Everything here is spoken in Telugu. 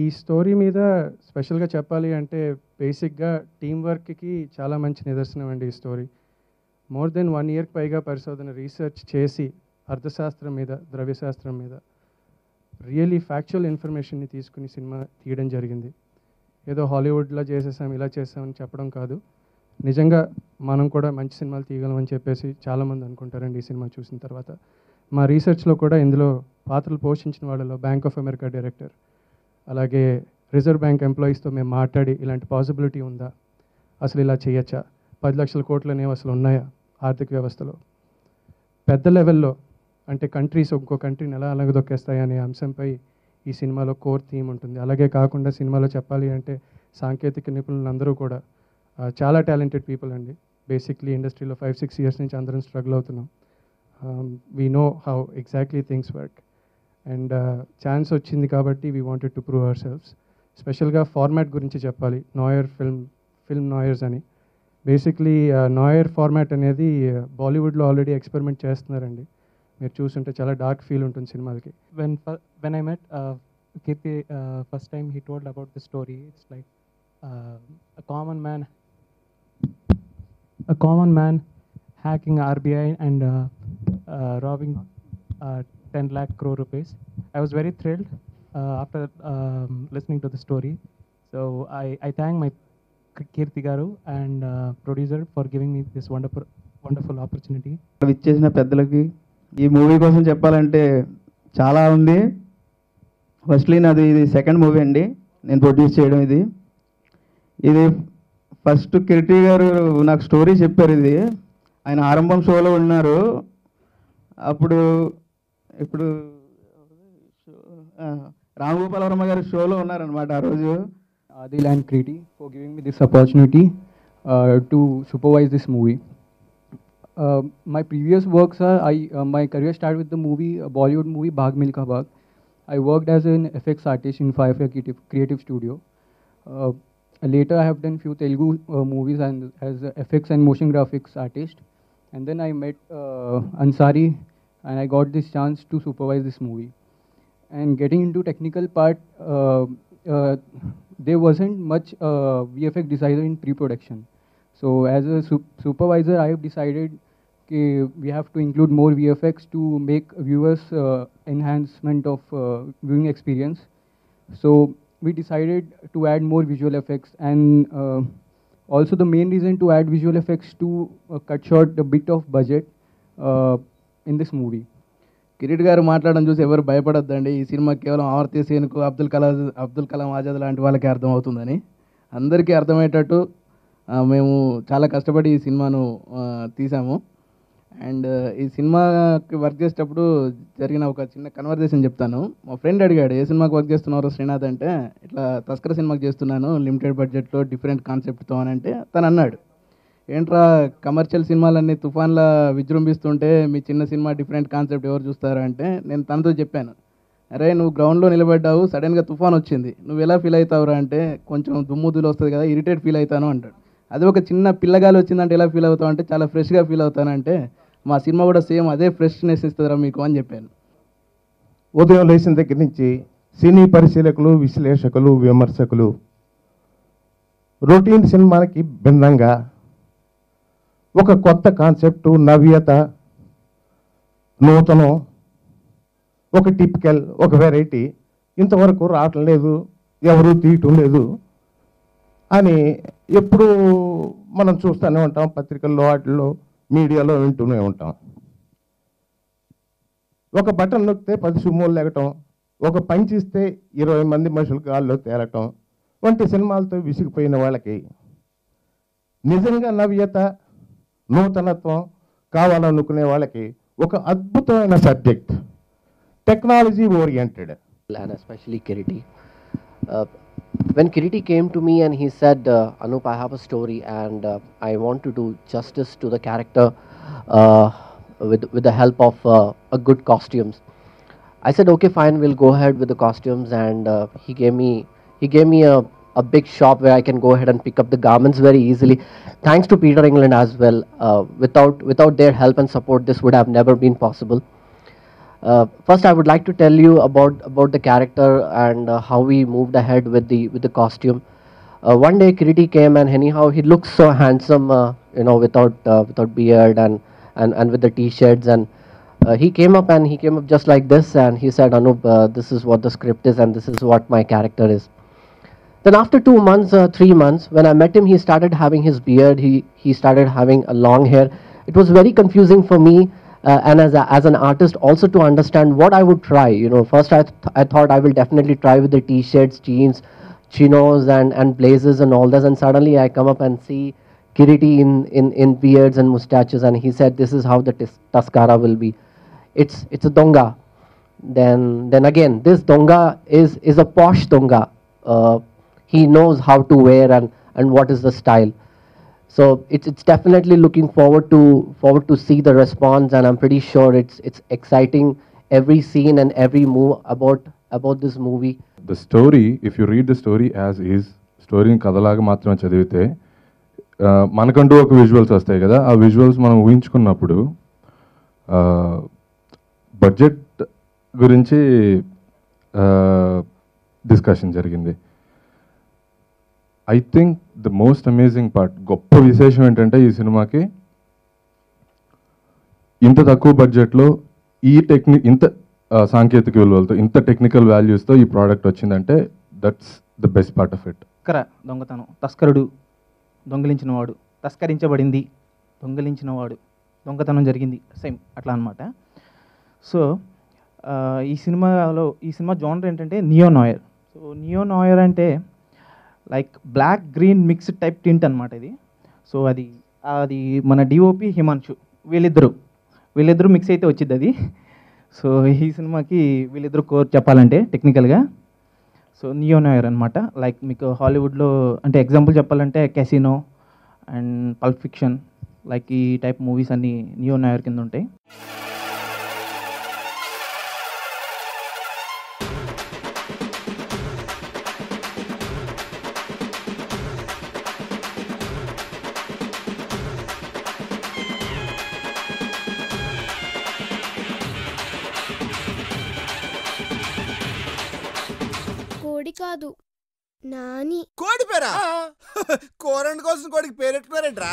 ఈ స్టోరీ మీద స్పెషల్గా చెప్పాలి అంటే బేసిక్గా టీం వర్క్కి చాలా మంచి నిదర్శనం అండి ఈ స్టోరీ. మోర్ దెన్ 1 ఇయర్కి పైగా పరిశోధన రీసెర్చ్ చేసి అర్థశాస్త్రం మీద, ద్రవ్యశాస్త్రం మీద రియలీ ఫ్యాక్చువల్ ఇన్ఫర్మేషన్ని తీసుకుని సినిమా తీయడం జరిగింది. ఏదో హాలీవుడ్లో చేసేసాం, ఇలా చేసామని చెప్పడం కాదు. నిజంగా మనం కూడా మంచి సినిమాలు తీయగలమని చెప్పేసి చాలామంది అనుకుంటారండి ఈ సినిమా చూసిన తర్వాత. మా రీసెర్చ్లో కూడా ఇందులో పాత్రలు పోషించిన వాళ్ళలో బ్యాంక్ ఆఫ్ అమెరికా డైరెక్టర్, అలాగే రిజర్వ్ బ్యాంక్ ఎంప్లాయీస్తో మేము మాట్లాడి ఇలాంటి పాసిబిలిటీ ఉందా, అసలు ఇలా చేయొచ్చా, 10 లక్షల కోట్లు అనేవి అసలు ఉన్నాయా ఆర్థిక వ్యవస్థలో, పెద్ద లెవెల్లో అంటే కంట్రీస్ ఇంకో కంట్రీని ఎలా అలగదొక్కేస్తాయి అనే అంశంపై ఈ సినిమాలో కోర్ థీమ్ ఉంటుంది. అలాగే కాకుండా సినిమాలో చెప్పాలి అంటే సాంకేతిక నిపుణులందరూ కూడా చాలా టాలెంటెడ్ పీపుల్ అండి. బేసిక్లీ ఇండస్ట్రీలో 5-6 ఇయర్స్ నుంచి అందరం స్ట్రగుల్ అవుతున్నాం. We know how exactly things work and chance వచ్చింది కాబట్టి we wanted to prove our selves. స్పెషల్గా ఫార్మాట్ గురించి చెప్పాలి. నాయర్ ఫిల్మ్ నాయర్స్ అని. బేసిక్లీ నాయర్ ఫార్మాట్ అనేది బాలీవుడ్లో ఆల్రెడీ ఎక్స్పెరిమెంట్ చేస్తున్నారండి. మీరు చూస్తుంటే చాలా డార్క్ ఫీల్ ఉంటుంది సినిమాలకి. When I met Kirti first time, he told about the story. It's like a common man hacking RBI and robbing 10 lakh crore rupees. I was very thrilled after listening to the story. So I thank my Kirti garu and producer for giving me this wonderful opportunity. ఇచ్చేసిన పెద్దలకి ఈ మూవీ కోసం చెప్పాలంటే చాలా ఉంది. ఫస్ట్లీ నాది ఇది సెకండ్ మూవీ అండి నేను ప్రొడ్యూస్ చేయడం. ఇది ఫస్ట్ కిర్టి గారు నాకు స్టోరీ చెప్పారు. ఇది ఆయన ఆరంభం షోలో ఉన్నారు. ఇప్పుడు రామగోపాల్ వర్మ గారి షోలో ఉన్నారనమాట ఆ రోజు. Adil and Kriti for giving me this opportunity to supervise this movie. My previous works are, my career started with the movie, Bollywood movie Bhag Milkha Bhag. I worked as an FX artist in Firefly Creative Studio. Later I have done few Telugu movies and as a FX and motion graphics artist. And then I met Ansari and I got this chance to supervise this movie. And getting into technical part, there wasn't much VFX designer in pre-production. So as a supervisor, I have decided we have to include more VFX to make viewers enhancement of viewing experience. So we decided to add more visual effects, and also the main reason to add visual effects to cut short a bit of budget in this movie. Kirit గారు మాట్లాడడం చూసి ఎవరు భయపడొద్దండి. ఈ సినిమా కేవలం ఆవర్తి సేన్కు అబ్దుల్ కలాం ఆజాద్ లాంటి వాళ్ళకి అర్థం అవుతుందని. అందరికీ అర్థమయ్యేటట్టు మేము చాలా కష్టపడి ఈ సినిమాను తీసాము. అండ్ ఈ సినిమాకి వర్క్ చేసేటప్పుడు జరిగిన ఒక చిన్న కన్వర్జేషన్ చెప్తాను. మా ఫ్రెండ్ అడిగాడు, ఏ సినిమాకి వర్క్ చేస్తున్నారు శ్రీనాథ్ అంటే, ఇట్లా తస్కర సినిమాకి చేస్తున్నాను లిమిటెడ్ బడ్జెట్లో డిఫరెంట్ కాన్సెప్ట్తో అని అంటే, తను అన్నాడు, ఏంట్రా కమర్షియల్ సినిమాలన్నీ తుఫాన్లా విజృంభిస్తుంటే మీ చిన్న సినిమా డిఫరెంట్ కాన్సెప్ట్ ఎవరు చూస్తారు అంటే, నేను తనతో చెప్పాను, అరే నువ్వు గ్రౌండ్లో నిలబడ్డావు, సడన్గా తుఫాన్ వచ్చింది, నువ్వు ఎలా ఫీల్ అవుతావురా అంటే, కొంచెం దుమ్ముదులు వస్తుంది కదా, ఇరిటేట్ ఫీల్ అవుతాను అంటాడు. అదే ఒక చిన్న పిల్లగాలి వచ్చిందంటే ఎలా ఫీల్ అవుతావు అంటే, చాలా ఫ్రెష్గా ఫీల్ అవుతానంటే, మా సినిమా కూడా సేమ్ అదే ఫ్రెష్నెస్ ఇస్తుందిరా మీకు అని చెప్పాను. ఉదయం లేచిన దగ్గర నుంచి సినీ పరిశీలకులు, విశ్లేషకులు, విమర్శకులు రొటీన్ సినిమాలకి భిన్నంగా ఒక కొత్త కాన్సెప్టు, నవ్యత, నూతనం, ఒక టిపికల్, ఒక వెరైటీ ఇంతవరకు రావటం లేదు, ఎవరు తీయటం లేదు అని ఎప్పుడు మనం చూస్తూనే ఉంటాం. పత్రికల్లో, వాటిల్లో, మీడియాలో వింటూనే ఉంటాం. ఒక బటన్ నొక్కితే 10 సుమోలు లెగటం, ఒక పంచి ఇస్తే 20 మంది మనుషులు గాల్లో తేలటం వంటి సినిమాలతో విసిగిపోయిన వాళ్ళకి నిజంగా నవ్యత, నూతనత్వం కావాలనుకునే వాళ్ళకి ఒక అద్భుతమైన subject, technology oriented. And especially Kiriti. When Kiriti came to me and he said, Anup, I have a story and I want to do justice to the character with the help of a good costumes. I said, okay, fine, we'll go ahead with the costumes, and he gave me a big shop where I can go ahead and pick up the garments very easily. Thanks to Peter England as well. Without their help and support, this would have never been possible. First, I would like to tell you about the character and how we moved ahead with the costume. One day, Kiriti came, and anyhow, he looks so handsome, without beard and with the t-shirts, and he came up just like this, and he said, Anup, this is what the script is, and this is what my character is. Then after 2 months, 3 months, when I met him, he started having his beard. He started having a long hair. It was very confusing for me, and as an artist, also to understand what I would try. First I thought I will definitely try with the t-shirts, jeans, chinos, and blazers and all this. And suddenly I come up and see Kiriti in beards and mustaches, and he said, "This is how the Taskara will be. It's a donga." Then again, this donga is a posh donga. He knows how to wear and what is the style. So it's definitely looking forward to see the response, and I'm pretty sure it's exciting, every scene and every move about this movie. The story, if you read the story as is, స్టోరీని కథలాగా మాత్రమే చదివితే మనకంటూ ఒక విజువల్స్ వస్తాయి కదా, ఆ విజువల్స్ మనం ఊహించుకున్నప్పుడు బడ్జెట్ గురించి డిస్కషన్ జరిగింది. I think the most amazing part, గొప్ప విశేషం ఏంటంటే ఈ సినిమాకి ఇంత తక్కువ బడ్జెట్లో ఇంత సాంకేతిక విలువలతో, ఇంత టెక్నికల్ వాల్యూస్తో ఈ ప్రోడక్ట్ వచ్చిందంటే that's the best part of it. దొంగతనం, తస్కరుడు, దొంగిలించినవాడు, తస్కరించబడింది, దొంగిలించినవాడు, దొంగతనం జరిగింది, సేమ్ అట్లా అనమాట. సో ఈ సినిమా జానర్ ఏంటంటే neo noir. So neo noir అంటే like black green mixed type tint అనమాట ఇది. సో అది మన డిఓపి హిమాంశు, వీళ్ళిద్దరు మిక్స్ అయితే వచ్చింది అది. సో ఈ సినిమాకి వీళ్ళిద్దరు కోర్ చెప్పాలంటే టెక్నికల్గా సో నియో నాయర్ అనమాట. లైక్ మీకు హాలీవుడ్లో అంటే ఎగ్జాంపుల్ చెప్పాలంటే casino and pulp fiction, like ఈ టైప్ మూవీస్ అన్నీ నియో నాయర్ కింద ఉంటాయి. కోడి కాదు, నాని. కోడి పేరా? కోరండి కోసం కోడికి పేరెట్టుకున్నారేంట్రా?